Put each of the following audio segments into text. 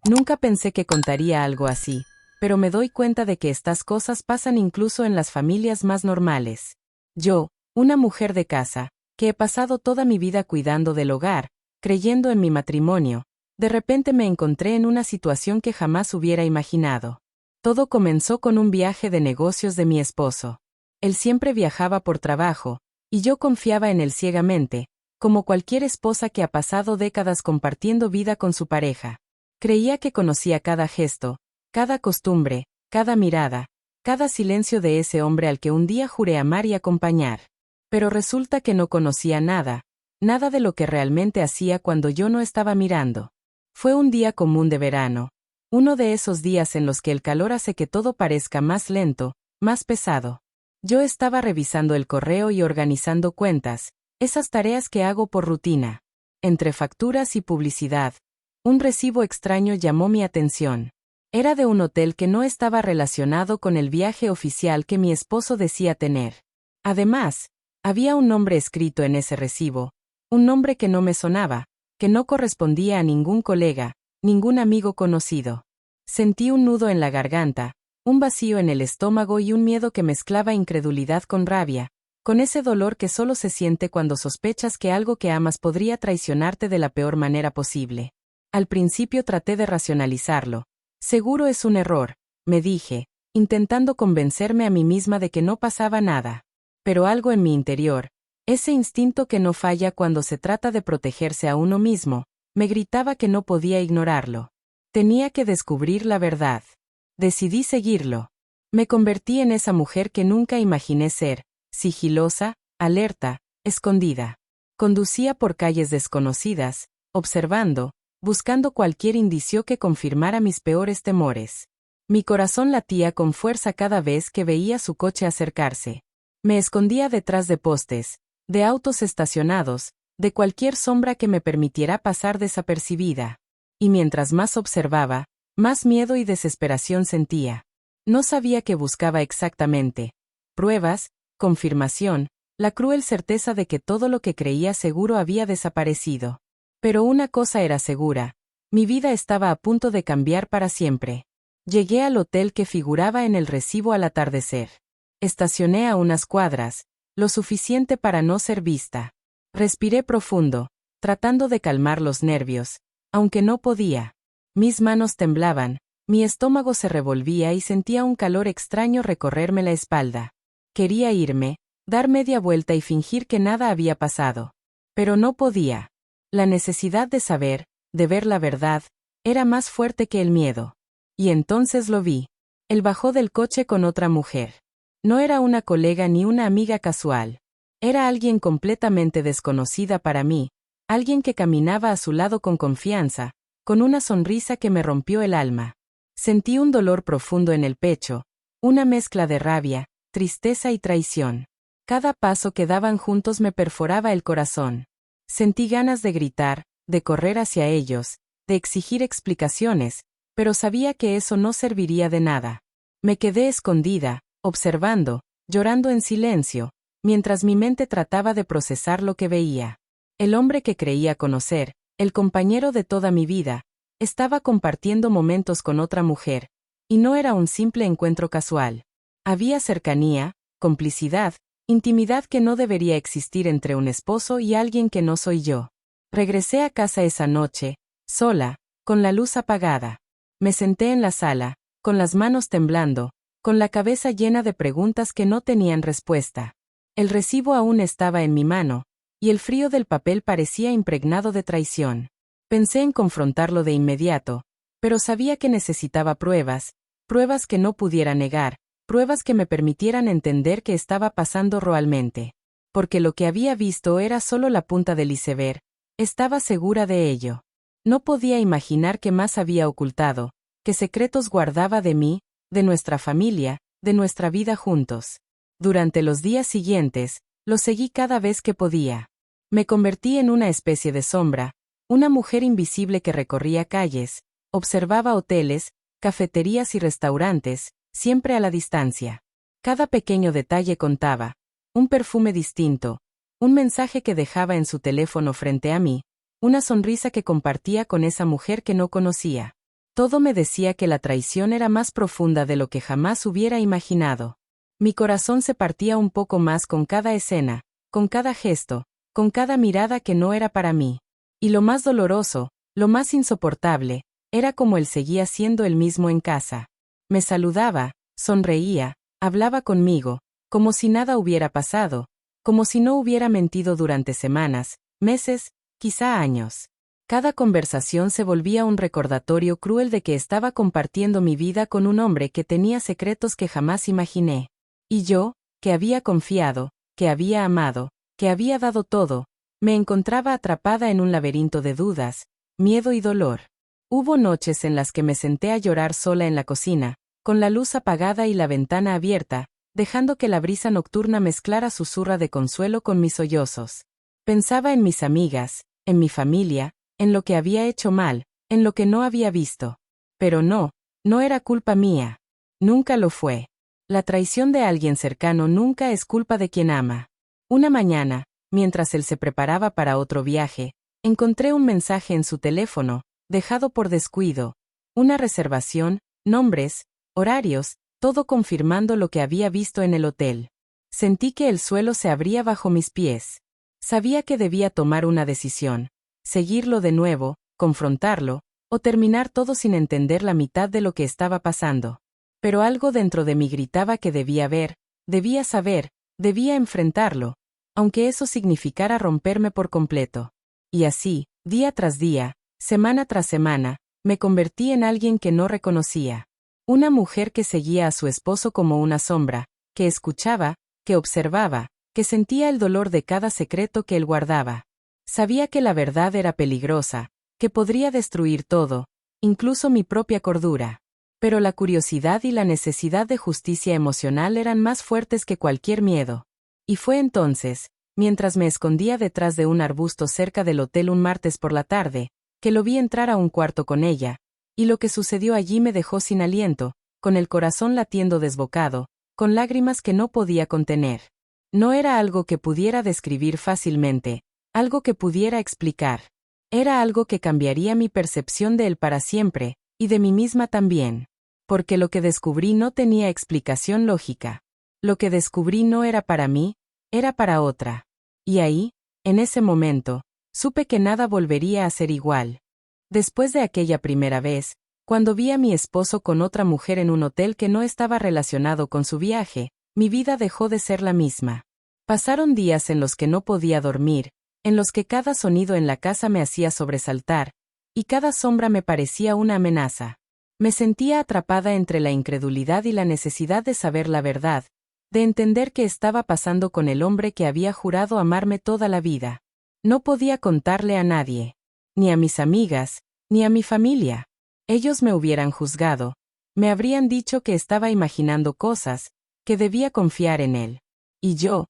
Nunca pensé que contaría algo así, pero me doy cuenta de que estas cosas pasan incluso en las familias más normales. Yo, una mujer de casa, que he pasado toda mi vida cuidando del hogar, creyendo en mi matrimonio, de repente me encontré en una situación que jamás hubiera imaginado. Todo comenzó con un viaje de negocios de mi esposo. Él siempre viajaba por trabajo, y yo confiaba en él ciegamente, como cualquier esposa que ha pasado décadas compartiendo vida con su pareja. Creía que conocía cada gesto, cada costumbre, cada mirada, cada silencio de ese hombre al que un día juré amar y acompañar. Pero resulta que no conocía nada, nada de lo que realmente hacía cuando yo no estaba mirando. Fue un día común de verano, uno de esos días en los que el calor hace que todo parezca más lento, más pesado. Yo estaba revisando el correo y organizando cuentas, esas tareas que hago por rutina. Entre facturas y publicidad, un recibo extraño llamó mi atención. Era de un hotel que no estaba relacionado con el viaje oficial que mi esposo decía tener. Además, había un nombre escrito en ese recibo, un nombre que no me sonaba, que no correspondía a ningún colega, ningún amigo conocido. Sentí un nudo en la garganta, un vacío en el estómago y un miedo que mezclaba incredulidad con rabia, con ese dolor que solo se siente cuando sospechas que algo que amas podría traicionarte de la peor manera posible. Al principio traté de racionalizarlo. Seguro es un error, me dije, intentando convencerme a mí misma de que no pasaba nada. Pero algo en mi interior, ese instinto que no falla cuando se trata de protegerse a uno mismo, me gritaba que no podía ignorarlo. Tenía que descubrir la verdad. Decidí seguirlo. Me convertí en esa mujer que nunca imaginé ser, sigilosa, alerta, escondida. Conducía por calles desconocidas, observando, buscando cualquier indicio que confirmara mis peores temores. Mi corazón latía con fuerza cada vez que veía su coche acercarse. Me escondía detrás de postes, de autos estacionados, de cualquier sombra que me permitiera pasar desapercibida. Y mientras más observaba, más miedo y desesperación sentía. No sabía qué buscaba exactamente. Pruebas, confirmación, la cruel certeza de que todo lo que creía seguro había desaparecido. Pero una cosa era segura, mi vida estaba a punto de cambiar para siempre. Llegué al hotel que figuraba en el recibo al atardecer. Estacioné a unas cuadras, lo suficiente para no ser vista. Respiré profundo, tratando de calmar los nervios, aunque no podía. Mis manos temblaban, mi estómago se revolvía y sentía un calor extraño recorrerme la espalda. Quería irme, dar media vuelta y fingir que nada había pasado. Pero no podía. La necesidad de saber, de ver la verdad, era más fuerte que el miedo. Y entonces lo vi. Él bajó del coche con otra mujer. No era una colega ni una amiga casual. Era alguien completamente desconocida para mí, alguien que caminaba a su lado con confianza, con una sonrisa que me rompió el alma. Sentí un dolor profundo en el pecho, una mezcla de rabia, tristeza y traición. Cada paso que daban juntos me perforaba el corazón. Sentí ganas de gritar, de correr hacia ellos, de exigir explicaciones, pero sabía que eso no serviría de nada. Me quedé escondida, observando, llorando en silencio, mientras mi mente trataba de procesar lo que veía. El hombre que creía conocer, el compañero de toda mi vida, estaba compartiendo momentos con otra mujer, y no era un simple encuentro casual. Había cercanía, complicidad, intimidad que no debería existir entre un esposo y alguien que no soy yo. Regresé a casa esa noche, sola, con la luz apagada. Me senté en la sala, con las manos temblando, con la cabeza llena de preguntas que no tenían respuesta. El recibo aún estaba en mi mano, y el frío del papel parecía impregnado de traición. Pensé en confrontarlo de inmediato, pero sabía que necesitaba pruebas, pruebas que no pudiera negar, pruebas que me permitieran entender qué estaba pasando realmente. Porque lo que había visto era solo la punta del iceberg, estaba segura de ello. No podía imaginar qué más había ocultado, qué secretos guardaba de mí, de nuestra familia, de nuestra vida juntos. Durante los días siguientes, lo seguí cada vez que podía. Me convertí en una especie de sombra, una mujer invisible que recorría calles, observaba hoteles, cafeterías y restaurantes, siempre a la distancia. Cada pequeño detalle contaba, un perfume distinto, un mensaje que dejaba en su teléfono frente a mí, una sonrisa que compartía con esa mujer que no conocía. Todo me decía que la traición era más profunda de lo que jamás hubiera imaginado. Mi corazón se partía un poco más con cada escena, con cada gesto, con cada mirada que no era para mí. Y lo más doloroso, lo más insoportable, era como él seguía siendo el mismo en casa. Me saludaba, sonreía, hablaba conmigo, como si nada hubiera pasado, como si no hubiera mentido durante semanas, meses, quizá años. Cada conversación se volvía un recordatorio cruel de que estaba compartiendo mi vida con un hombre que tenía secretos que jamás imaginé. Y yo, que había confiado, que había amado, que había dado todo, me encontraba atrapada en un laberinto de dudas, miedo y dolor. Hubo noches en las que me senté a llorar sola en la cocina, con la luz apagada y la ventana abierta, dejando que la brisa nocturna mezclara susurra de consuelo con mis sollozos. Pensaba en mis amigas, en mi familia, en lo que había hecho mal, en lo que no había visto. Pero no era culpa mía. Nunca lo fue. La traición de alguien cercano nunca es culpa de quien ama. Una mañana, mientras él se preparaba para otro viaje, encontré un mensaje en su teléfono, dejado por descuido. Una reservación, nombres, horarios, todo confirmando lo que había visto en el hotel. Sentí que el suelo se abría bajo mis pies. Sabía que debía tomar una decisión. Seguirlo de nuevo, confrontarlo, o terminar todo sin entender la mitad de lo que estaba pasando. Pero algo dentro de mí gritaba que debía ver, debía saber, debía enfrentarlo, aunque eso significara romperme por completo. Y así, día tras día, semana tras semana, me convertí en alguien que no reconocía. Una mujer que seguía a su esposo como una sombra, que escuchaba, que observaba, que sentía el dolor de cada secreto que él guardaba. Sabía que la verdad era peligrosa, que podría destruir todo, incluso mi propia cordura. Pero la curiosidad y la necesidad de justicia emocional eran más fuertes que cualquier miedo. Y fue entonces, mientras me escondía detrás de un arbusto cerca del hotel un martes por la tarde, que lo vi entrar a un cuarto con ella, y lo que sucedió allí me dejó sin aliento, con el corazón latiendo desbocado, con lágrimas que no podía contener. No era algo que pudiera describir fácilmente, algo que pudiera explicar. Era algo que cambiaría mi percepción de él para siempre, y de mí misma también. Porque lo que descubrí no tenía explicación lógica. Lo que descubrí no era para mí, era para otra. Y ahí, en ese momento, supe que nada volvería a ser igual. Después de aquella primera vez, cuando vi a mi esposo con otra mujer en un hotel que no estaba relacionado con su viaje, mi vida dejó de ser la misma. Pasaron días en los que no podía dormir, en los que cada sonido en la casa me hacía sobresaltar, y cada sombra me parecía una amenaza. Me sentía atrapada entre la incredulidad y la necesidad de saber la verdad, de entender qué estaba pasando con el hombre que había jurado amarme toda la vida. No podía contarle a nadie, ni a mis amigas, ni a mi familia. Ellos me hubieran juzgado, me habrían dicho que estaba imaginando cosas, que debía confiar en él. Y yo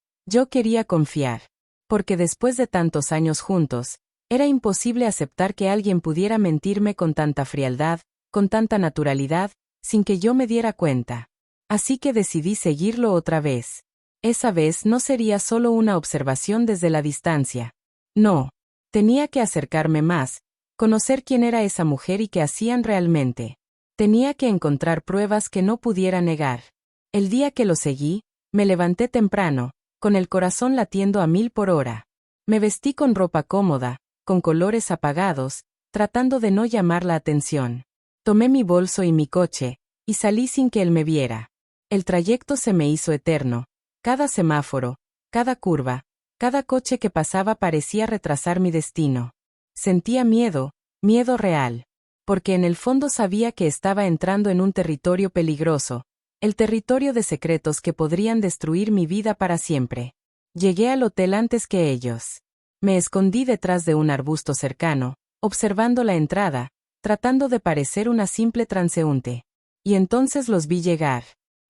quería confiar. Porque después de tantos años juntos, era imposible aceptar que alguien pudiera mentirme con tanta frialdad, con tanta naturalidad, sin que yo me diera cuenta. Así que decidí seguirlo otra vez. Esa vez no sería solo una observación desde la distancia. No. Tenía que acercarme más, conocer quién era esa mujer y qué hacían realmente. Tenía que encontrar pruebas que no pudiera negar. El día que lo seguí, me levanté temprano, con el corazón latiendo a 1000 por hora. Me vestí con ropa cómoda, con colores apagados, tratando de no llamar la atención. Tomé mi bolso y mi coche, y salí sin que él me viera. El trayecto se me hizo eterno. Cada semáforo, cada curva, cada coche que pasaba parecía retrasar mi destino. Sentía miedo, miedo real. Porque en el fondo sabía que estaba entrando en un territorio peligroso, el territorio de secretos que podrían destruir mi vida para siempre. Llegué al hotel antes que ellos. Me escondí detrás de un arbusto cercano, observando la entrada, tratando de parecer una simple transeúnte. Y entonces los vi llegar.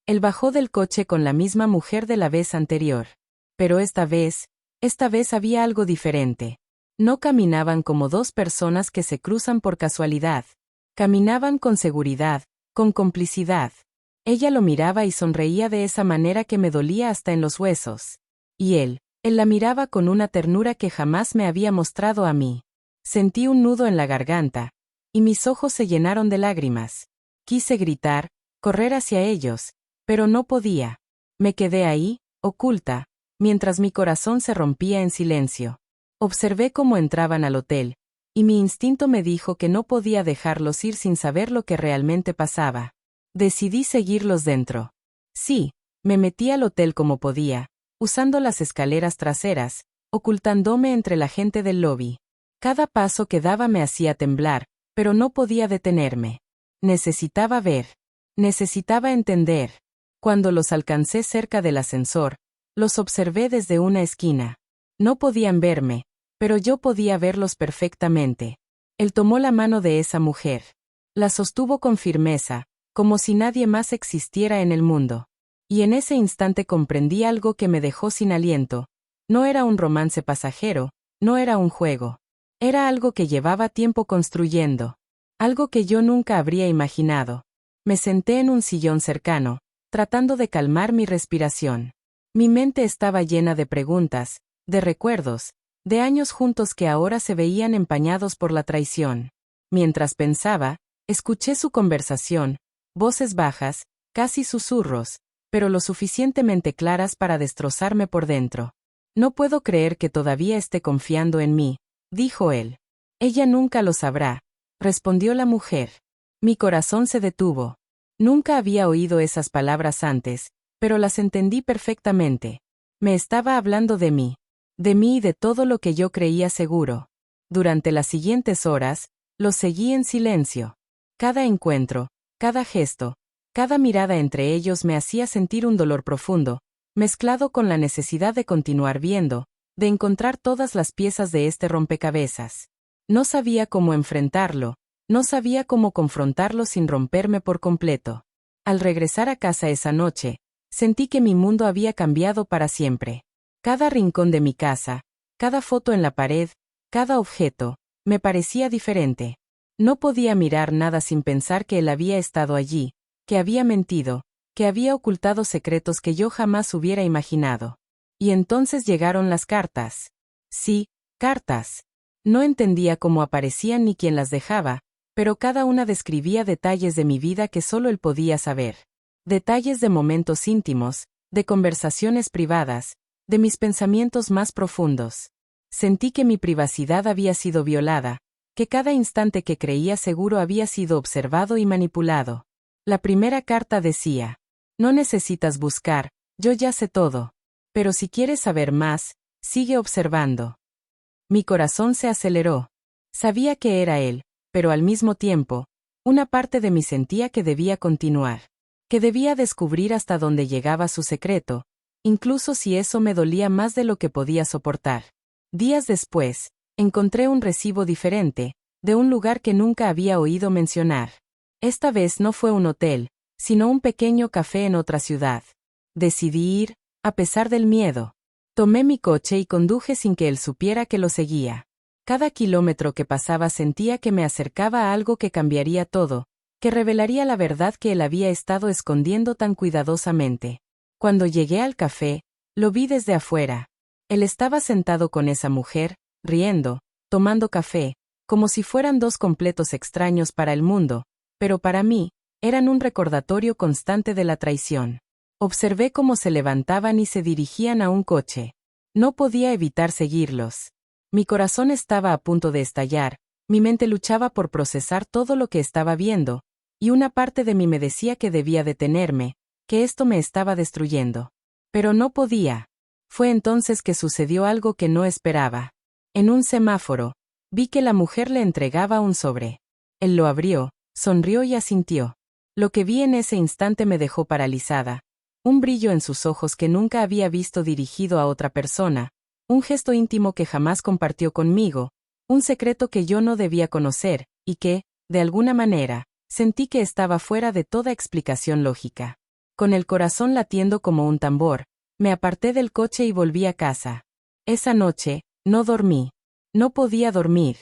Él bajó del coche con la misma mujer de la vez anterior. Pero esta vez había algo diferente. No caminaban como dos personas que se cruzan por casualidad. Caminaban con seguridad, con complicidad. Ella lo miraba y sonreía de esa manera que me dolía hasta en los huesos. Y él la miraba con una ternura que jamás me había mostrado a mí. Sentí un nudo en la garganta, y mis ojos se llenaron de lágrimas. Quise gritar, correr hacia ellos, pero no podía. Me quedé ahí, oculta, mientras mi corazón se rompía en silencio. Observé cómo entraban al hotel, y mi instinto me dijo que no podía dejarlos ir sin saber lo que realmente pasaba. Decidí seguirlos dentro. Sí, me metí al hotel como podía, usando las escaleras traseras, ocultándome entre la gente del lobby. Cada paso que daba me hacía temblar, pero no podía detenerme. Necesitaba ver. Necesitaba entender. Cuando los alcancé cerca del ascensor, los observé desde una esquina. No podían verme, pero yo podía verlos perfectamente. Él tomó la mano de esa mujer. La sostuvo con firmeza, como si nadie más existiera en el mundo. Y en ese instante comprendí algo que me dejó sin aliento. No era un romance pasajero, no era un juego. Era algo que llevaba tiempo construyendo. Algo que yo nunca habría imaginado. Me senté en un sillón cercano, tratando de calmar mi respiración. Mi mente estaba llena de preguntas, de recuerdos, de años juntos que ahora se veían empañados por la traición. Mientras pensaba, escuché su conversación, voces bajas, casi susurros, pero lo suficientemente claras para destrozarme por dentro. No puedo creer que todavía esté confiando en mí, dijo él. Ella nunca lo sabrá, respondió la mujer. Mi corazón se detuvo. Nunca había oído esas palabras antes, pero las entendí perfectamente. Me estaba hablando de mí y de todo lo que yo creía seguro. Durante las siguientes horas, los seguí en silencio. Cada encuentro, cada gesto, cada mirada entre ellos me hacía sentir un dolor profundo, mezclado con la necesidad de continuar viendo, de encontrar todas las piezas de este rompecabezas. No sabía cómo enfrentarlo, no sabía cómo confrontarlo sin romperme por completo. Al regresar a casa esa noche, sentí que mi mundo había cambiado para siempre. Cada rincón de mi casa, cada foto en la pared, cada objeto, me parecía diferente. No podía mirar nada sin pensar que él había estado allí, que había mentido, que había ocultado secretos que yo jamás hubiera imaginado. Y entonces llegaron las cartas. Sí, cartas. No entendía cómo aparecían ni quién las dejaba, pero cada una describía detalles de mi vida que solo él podía saber. Detalles de momentos íntimos, de conversaciones privadas, de mis pensamientos más profundos. Sentí que mi privacidad había sido violada, que cada instante que creía seguro había sido observado y manipulado. La primera carta decía: no necesitas buscar, yo ya sé todo. Pero si quieres saber más, sigue observando. Mi corazón se aceleró. Sabía que era él, pero al mismo tiempo, una parte de mí sentía que debía continuar, que debía descubrir hasta dónde llegaba su secreto, incluso si eso me dolía más de lo que podía soportar. Días después, encontré un recibo diferente, de un lugar que nunca había oído mencionar. Esta vez no fue un hotel, sino un pequeño café en otra ciudad. Decidí ir, a pesar del miedo. Tomé mi coche y conduje sin que él supiera que lo seguía. Cada kilómetro que pasaba sentía que me acercaba a algo que cambiaría todo, que revelaría la verdad que él había estado escondiendo tan cuidadosamente. Cuando llegué al café, lo vi desde afuera. Él estaba sentado con esa mujer, riendo, tomando café, como si fueran dos completos extraños para el mundo, pero para mí, eran un recordatorio constante de la traición. Observé cómo se levantaban y se dirigían a un coche. No podía evitar seguirlos. Mi corazón estaba a punto de estallar, mi mente luchaba por procesar todo lo que estaba viendo, y una parte de mí me decía que debía detenerme, que esto me estaba destruyendo. Pero no podía. Fue entonces que sucedió algo que no esperaba. En un semáforo, vi que la mujer le entregaba un sobre. Él lo abrió, sonrió y asintió. Lo que vi en ese instante me dejó paralizada. Un brillo en sus ojos que nunca había visto dirigido a otra persona, un gesto íntimo que jamás compartió conmigo, un secreto que yo no debía conocer, y que, de alguna manera, sentí que estaba fuera de toda explicación lógica. Con el corazón latiendo como un tambor, me aparté del coche y volví a casa. Esa noche, no dormí. No podía dormir.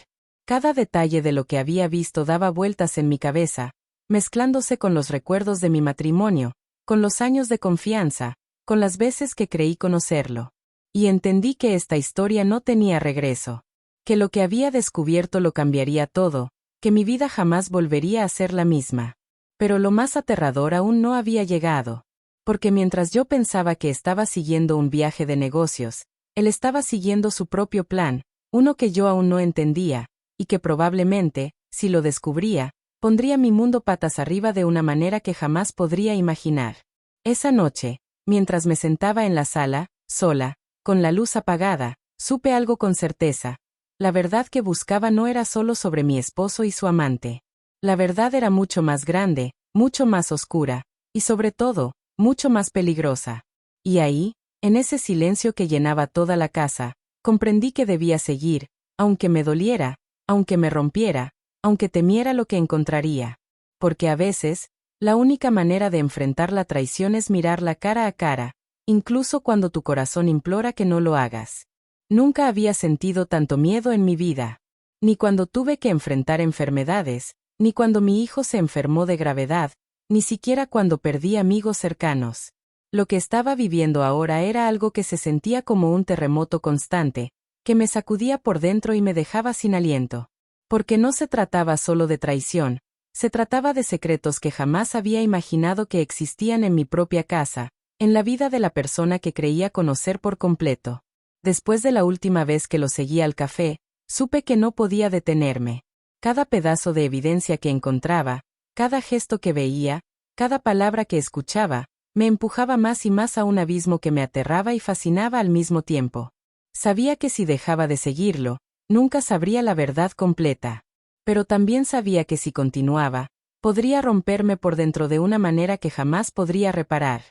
Cada detalle de lo que había visto daba vueltas en mi cabeza, mezclándose con los recuerdos de mi matrimonio, con los años de confianza, con las veces que creí conocerlo. Y entendí que esta historia no tenía regreso, que lo que había descubierto lo cambiaría todo, que mi vida jamás volvería a ser la misma. Pero lo más aterrador aún no había llegado. Porque mientras yo pensaba que estaba siguiendo un viaje de negocios, él estaba siguiendo su propio plan, uno que yo aún no entendía, y que probablemente, si lo descubría, pondría mi mundo patas arriba de una manera que jamás podría imaginar. Esa noche, mientras me sentaba en la sala, sola, con la luz apagada, supe algo con certeza. La verdad que buscaba no era solo sobre mi esposo y su amante. La verdad era mucho más grande, mucho más oscura, y sobre todo, mucho más peligrosa. Y ahí, en ese silencio que llenaba toda la casa, comprendí que debía seguir, aunque me doliera, aunque me rompiera, aunque temiera lo que encontraría. Porque a veces, la única manera de enfrentar la traición es mirarla cara a cara, incluso cuando tu corazón implora que no lo hagas. Nunca había sentido tanto miedo en mi vida. Ni cuando tuve que enfrentar enfermedades, ni cuando mi hijo se enfermó de gravedad, ni siquiera cuando perdí amigos cercanos. Lo que estaba viviendo ahora era algo que se sentía como un terremoto constante, que me sacudía por dentro y me dejaba sin aliento. Porque no se trataba solo de traición, se trataba de secretos que jamás había imaginado que existían en mi propia casa, en la vida de la persona que creía conocer por completo. Después de la última vez que lo seguí al café, supe que no podía detenerme. Cada pedazo de evidencia que encontraba, cada gesto que veía, cada palabra que escuchaba, me empujaba más y más a un abismo que me aterraba y fascinaba al mismo tiempo. Sabía que si dejaba de seguirlo, nunca sabría la verdad completa. Pero también sabía que si continuaba, podría romperme por dentro de una manera que jamás podría reparar.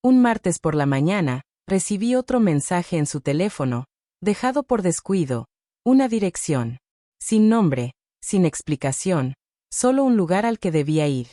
Un martes por la mañana, recibí otro mensaje en su teléfono, dejado por descuido, una dirección. Sin nombre, sin explicación, solo un lugar al que debía ir.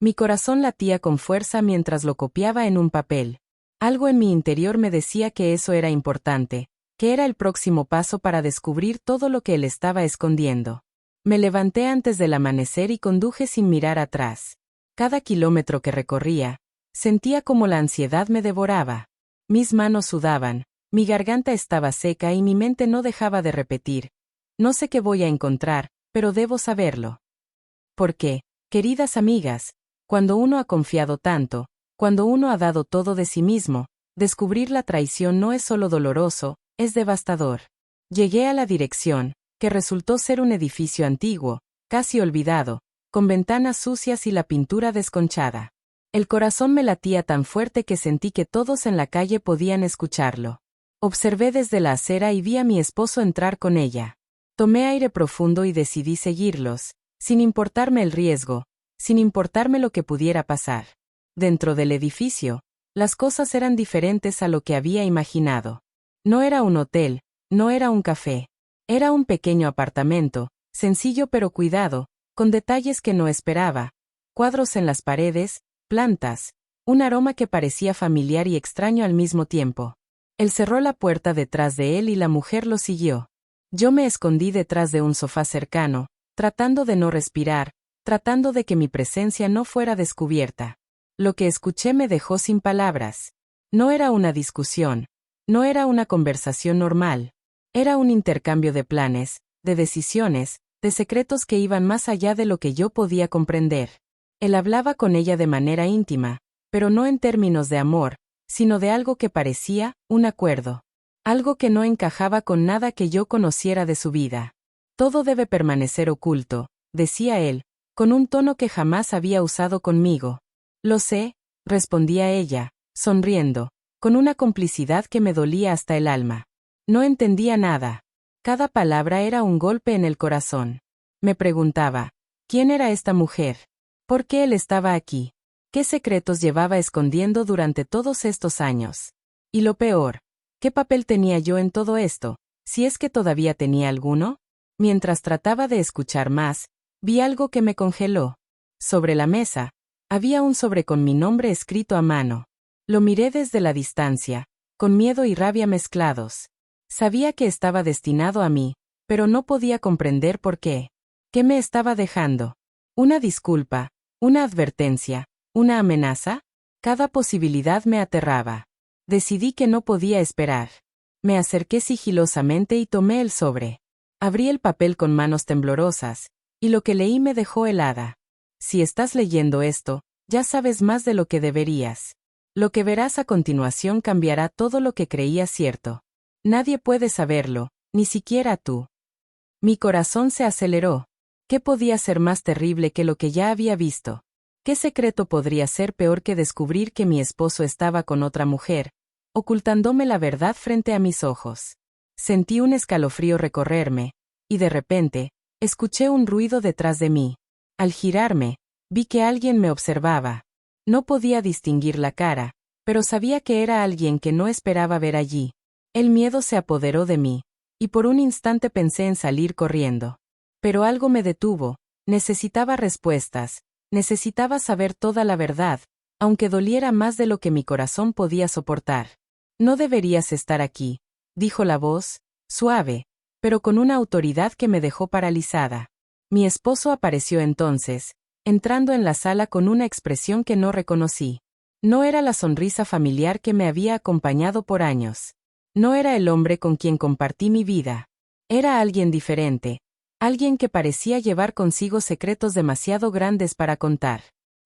Mi corazón latía con fuerza mientras lo copiaba en un papel. Algo en mi interior me decía que eso era importante, que era el próximo paso para descubrir todo lo que él estaba escondiendo. Me levanté antes del amanecer y conduje sin mirar atrás. Cada kilómetro que recorría, sentía como la ansiedad me devoraba. Mis manos sudaban, mi garganta estaba seca y mi mente no dejaba de repetir: no sé qué voy a encontrar, pero debo saberlo. Porque, queridas amigas, cuando uno ha confiado tanto, cuando uno ha dado todo de sí mismo, descubrir la traición no es solo doloroso, es devastador. Llegué a la dirección, que resultó ser un edificio antiguo, casi olvidado, con ventanas sucias y la pintura desconchada. El corazón me latía tan fuerte que sentí que todos en la calle podían escucharlo. Observé desde la acera y vi a mi esposo entrar con ella. Tomé aire profundo y decidí seguirlos, sin importarme el riesgo, sin importarme lo que pudiera pasar. Dentro del edificio, las cosas eran diferentes a lo que había imaginado. No era un hotel, no era un café. Era un pequeño apartamento, sencillo pero cuidado, con detalles que no esperaba. Cuadros en las paredes, plantas, un aroma que parecía familiar y extraño al mismo tiempo. Él cerró la puerta detrás de él y la mujer lo siguió. Yo me escondí detrás de un sofá cercano, tratando de no respirar, tratando de que mi presencia no fuera descubierta. Lo que escuché me dejó sin palabras. No era una discusión, no era una conversación normal. Era un intercambio de planes, de decisiones, de secretos que iban más allá de lo que yo podía comprender. Él hablaba con ella de manera íntima, pero no en términos de amor, sino de algo que parecía un acuerdo. Algo que no encajaba con nada que yo conociera de su vida. Todo debe permanecer oculto, decía él, con un tono que jamás había usado conmigo. Lo sé, respondía ella, sonriendo, con una complicidad que me dolía hasta el alma. No entendía nada. Cada palabra era un golpe en el corazón. Me preguntaba, ¿quién era esta mujer? ¿Por qué él estaba aquí? ¿Qué secretos llevaba escondiendo durante todos estos años? Y lo peor, ¿qué papel tenía yo en todo esto, si es que todavía tenía alguno? Mientras trataba de escuchar más, vi algo que me congeló. Sobre la mesa, había un sobre con mi nombre escrito a mano. Lo miré desde la distancia, con miedo y rabia mezclados. Sabía que estaba destinado a mí, pero no podía comprender por qué. ¿Qué me estaba dejando? ¿Una disculpa? ¿Una advertencia? ¿Una amenaza? Cada posibilidad me aterraba. Decidí que no podía esperar. Me acerqué sigilosamente y tomé el sobre. Abrí el papel con manos temblorosas, y lo que leí me dejó helada. Si estás leyendo esto, ya sabes más de lo que deberías. Lo que verás a continuación cambiará todo lo que creías cierto. Nadie puede saberlo, ni siquiera tú. Mi corazón se aceleró. ¿Qué podía ser más terrible que lo que ya había visto? ¿Qué secreto podría ser peor que descubrir que mi esposo estaba con otra mujer, ocultándome la verdad frente a mis ojos? Sentí un escalofrío recorrerme, y de repente, escuché un ruido detrás de mí. Al girarme, vi que alguien me observaba. No podía distinguir la cara, pero sabía que era alguien que no esperaba ver allí. El miedo se apoderó de mí, y por un instante pensé en salir corriendo. Pero algo me detuvo. Necesitaba respuestas, necesitaba saber toda la verdad, aunque doliera más de lo que mi corazón podía soportar. No deberías estar aquí, dijo la voz, suave, pero con una autoridad que me dejó paralizada. Mi esposo apareció entonces, entrando en la sala con una expresión que no reconocí. No era la sonrisa familiar que me había acompañado por años. No era el hombre con quien compartí mi vida. Era alguien diferente, alguien que parecía llevar consigo secretos demasiado grandes para contar.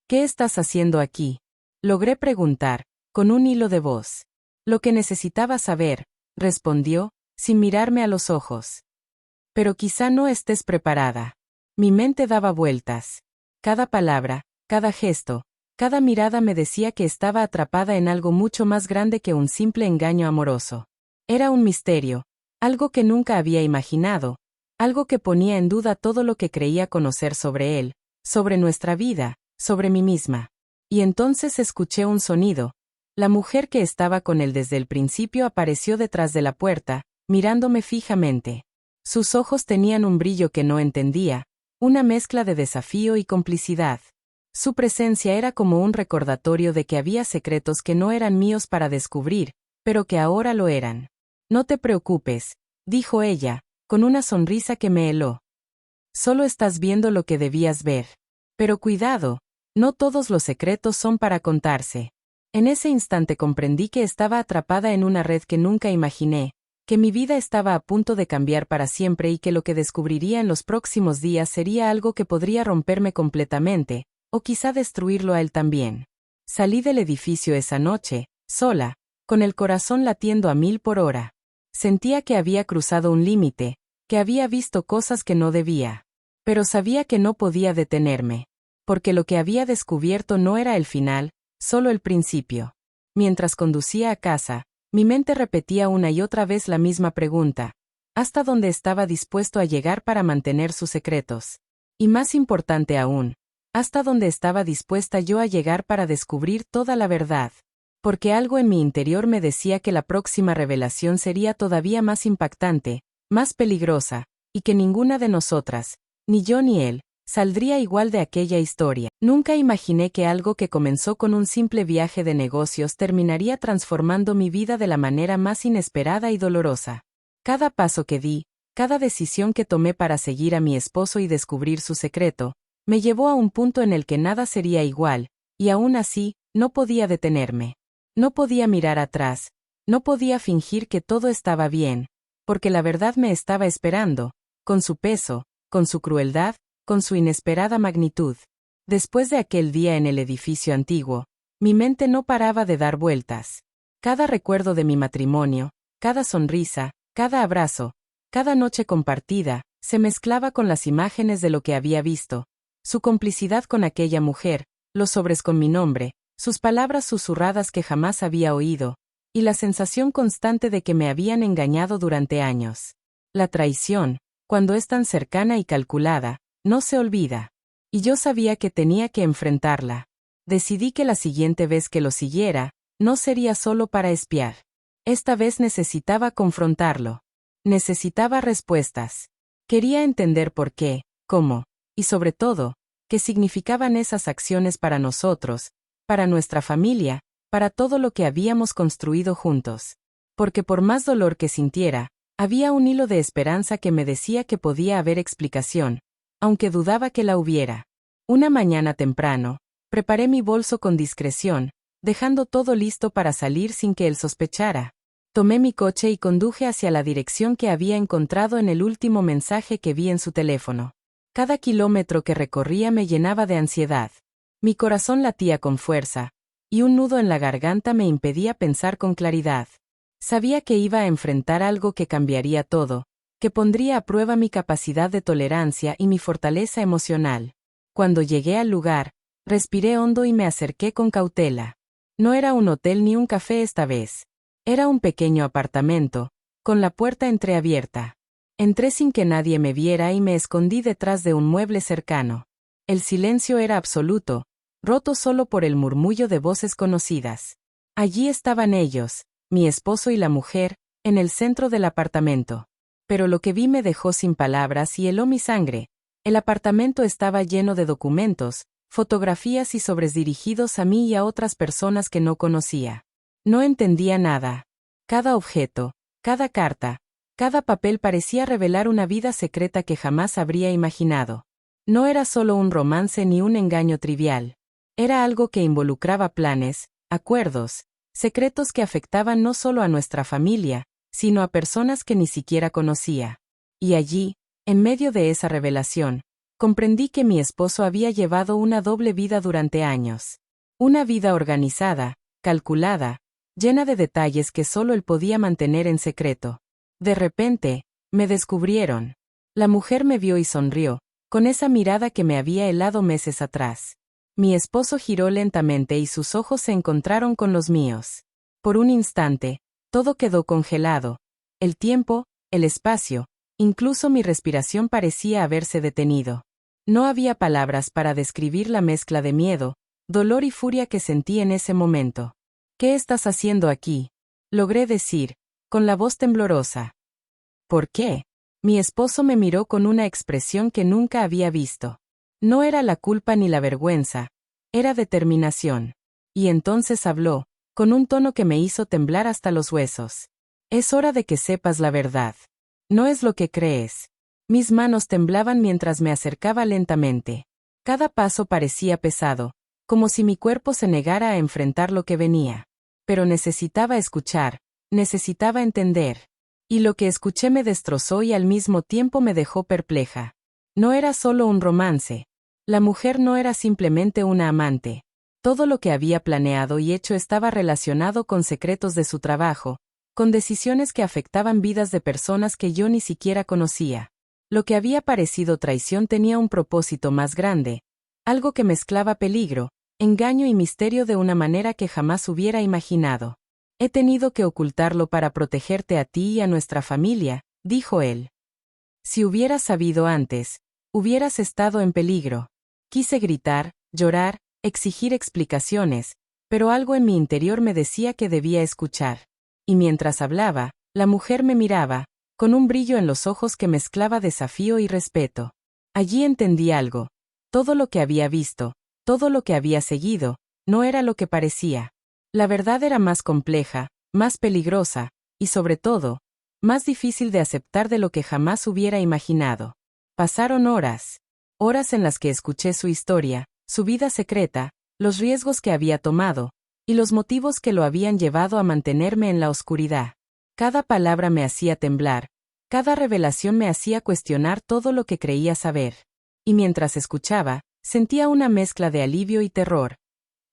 ¿Qué estás haciendo aquí? Logré preguntar, con un hilo de voz. Lo que necesitaba saber, respondió, sin mirarme a los ojos. Pero quizá no estés preparada. Mi mente daba vueltas. Cada palabra, cada gesto, cada mirada me decía que estaba atrapada en algo mucho más grande que un simple engaño amoroso. Era un misterio, algo que nunca había imaginado, algo que ponía en duda todo lo que creía conocer sobre él, sobre nuestra vida, sobre mí misma. Y entonces escuché un sonido. La mujer que estaba con él desde el principio apareció detrás de la puerta, mirándome fijamente. Sus ojos tenían un brillo que no entendía, una mezcla de desafío y complicidad. Su presencia era como un recordatorio de que había secretos que no eran míos para descubrir, pero que ahora lo eran. No te preocupes, dijo ella, con una sonrisa que me heló. Solo estás viendo lo que debías ver. Pero cuidado, no todos los secretos son para contarse. En ese instante comprendí que estaba atrapada en una red que nunca imaginé, que mi vida estaba a punto de cambiar para siempre y que lo que descubriría en los próximos días sería algo que podría romperme completamente, o quizá destruirlo a él también. Salí del edificio esa noche, sola, con el corazón latiendo a 1000 por hora. Sentía que había cruzado un límite, que había visto cosas que no debía. Pero sabía que no podía detenerme, porque lo que había descubierto no era el final, solo el principio. Mientras conducía a casa, mi mente repetía una y otra vez la misma pregunta: ¿hasta dónde estaba dispuesto a llegar para mantener sus secretos? Y más importante aún, ¿hasta dónde estaba dispuesta yo a llegar para descubrir toda la verdad? Porque algo en mi interior me decía que la próxima revelación sería todavía más impactante, más peligrosa, y que ninguna de nosotras, ni yo ni él, saldría igual de aquella historia. Nunca imaginé que algo que comenzó con un simple viaje de negocios terminaría transformando mi vida de la manera más inesperada y dolorosa. Cada paso que di, cada decisión que tomé para seguir a mi esposo y descubrir su secreto, me llevó a un punto en el que nada sería igual, y aún así, no podía detenerme. No podía mirar atrás, no podía fingir que todo estaba bien, porque la verdad me estaba esperando, con su peso, con su crueldad, con su inesperada magnitud. Después de aquel día en el edificio antiguo, mi mente no paraba de dar vueltas. Cada recuerdo de mi matrimonio, cada sonrisa, cada abrazo, cada noche compartida, se mezclaba con las imágenes de lo que había visto. Su complicidad con aquella mujer, los sobres con mi nombre, sus palabras susurradas que jamás había oído, y la sensación constante de que me habían engañado durante años. La traición, cuando es tan cercana y calculada, no se olvida. Y yo sabía que tenía que enfrentarla. Decidí que la siguiente vez que lo siguiera, no sería solo para espiar. Esta vez necesitaba confrontarlo. Necesitaba respuestas. Quería entender por qué, cómo, y sobre todo, qué significaban esas acciones para nosotros, para nuestra familia, para todo lo que habíamos construido juntos. Porque por más dolor que sintiera, había un hilo de esperanza que me decía que podía haber explicación, aunque dudaba que la hubiera. Una mañana temprano, preparé mi bolso con discreción, dejando todo listo para salir sin que él sospechara. Tomé mi coche y conduje hacia la dirección que había encontrado en el último mensaje que vi en su teléfono. Cada kilómetro que recorría me llenaba de ansiedad. Mi corazón latía con fuerza, y un nudo en la garganta me impedía pensar con claridad. Sabía que iba a enfrentar algo que cambiaría todo, que pondría a prueba mi capacidad de tolerancia y mi fortaleza emocional. Cuando llegué al lugar, respiré hondo y me acerqué con cautela. No era un hotel ni un café esta vez. Era un pequeño apartamento, con la puerta entreabierta. Entré sin que nadie me viera y me escondí detrás de un mueble cercano. El silencio era absoluto, roto solo por el murmullo de voces conocidas. Allí estaban ellos, mi esposo y la mujer, en el centro del apartamento. Pero lo que vi me dejó sin palabras y heló mi sangre. El apartamento estaba lleno de documentos, fotografías y sobres dirigidos a mí y a otras personas que no conocía. No entendía nada. Cada objeto, cada carta, cada papel parecía revelar una vida secreta que jamás habría imaginado. No era solo un romance ni un engaño trivial. Era algo que involucraba planes, acuerdos, secretos que afectaban no solo a nuestra familia, sino a personas que ni siquiera conocía. Y allí, en medio de esa revelación, comprendí que mi esposo había llevado una doble vida durante años. Una vida organizada, calculada, llena de detalles que solo él podía mantener en secreto. De repente, me descubrieron. La mujer me vio y sonrió, con esa mirada que me había helado meses atrás. Mi esposo giró lentamente y sus ojos se encontraron con los míos. Por un instante, todo quedó congelado. El tiempo, el espacio, incluso mi respiración parecía haberse detenido. No había palabras para describir la mezcla de miedo, dolor y furia que sentí en ese momento. ¿Qué estás haciendo aquí?, logré decir, con la voz temblorosa. ¿Por qué? Mi esposo me miró con una expresión que nunca había visto. No era la culpa ni la vergüenza, era determinación. Y entonces habló, con un tono que me hizo temblar hasta los huesos. Es hora de que sepas la verdad. No es lo que crees. Mis manos temblaban mientras me acercaba lentamente. Cada paso parecía pesado, como si mi cuerpo se negara a enfrentar lo que venía. Pero necesitaba escuchar, necesitaba entender. Y lo que escuché me destrozó y al mismo tiempo me dejó perpleja. No era solo un romance. La mujer no era simplemente una amante. Todo lo que había planeado y hecho estaba relacionado con secretos de su trabajo, con decisiones que afectaban vidas de personas que yo ni siquiera conocía. Lo que había parecido traición tenía un propósito más grande, algo que mezclaba peligro, engaño y misterio de una manera que jamás hubiera imaginado. He tenido que ocultarlo para protegerte a ti y a nuestra familia, dijo él. Si hubieras sabido antes, hubieras estado en peligro. Quise gritar, llorar, exigir explicaciones, pero algo en mi interior me decía que debía escuchar. Y mientras hablaba, la mujer me miraba, con un brillo en los ojos que mezclaba desafío y respeto. Allí entendí algo. Todo lo que había visto, todo lo que había seguido, no era lo que parecía. La verdad era más compleja, más peligrosa, y sobre todo, más difícil de aceptar de lo que jamás hubiera imaginado. Pasaron horas. Horas en las que escuché su historia, su vida secreta, los riesgos que había tomado, y los motivos que lo habían llevado a mantenerme en la oscuridad. Cada palabra me hacía temblar, cada revelación me hacía cuestionar todo lo que creía saber. Y mientras escuchaba, sentía una mezcla de alivio y terror.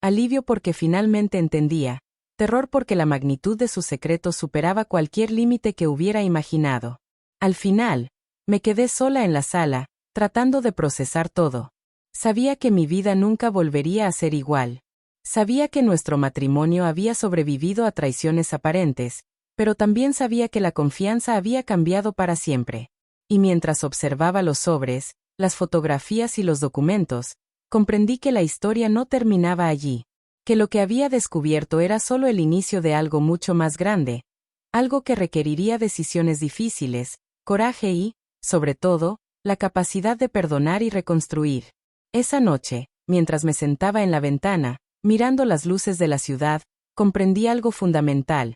Alivio porque finalmente entendía, terror porque la magnitud de sus secretos superaba cualquier límite que hubiera imaginado. Al final, me quedé sola en la sala, tratando de procesar todo. Sabía que mi vida nunca volvería a ser igual. Sabía que nuestro matrimonio había sobrevivido a traiciones aparentes, pero también sabía que la confianza había cambiado para siempre. Y mientras observaba los sobres, las fotografías y los documentos, comprendí que la historia no terminaba allí, que lo que había descubierto era solo el inicio de algo mucho más grande, algo que requeriría decisiones difíciles, coraje y, sobre todo, la capacidad de perdonar y reconstruir. Esa noche, mientras me sentaba en la ventana, mirando las luces de la ciudad, comprendí algo fundamental.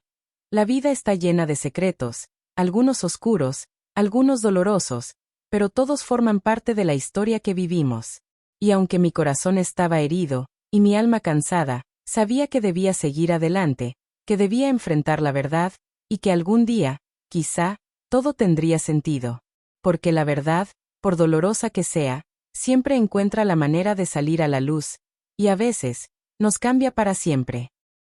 La vida está llena de secretos, algunos oscuros, algunos dolorosos, pero todos forman parte de la historia que vivimos. Y aunque mi corazón estaba herido, y mi alma cansada, sabía que debía seguir adelante, que debía enfrentar la verdad, y que algún día, quizá, todo tendría sentido. Porque la verdad, por dolorosa que sea, siempre encuentra la manera de salir a la luz, y a veces, nos cambia para siempre.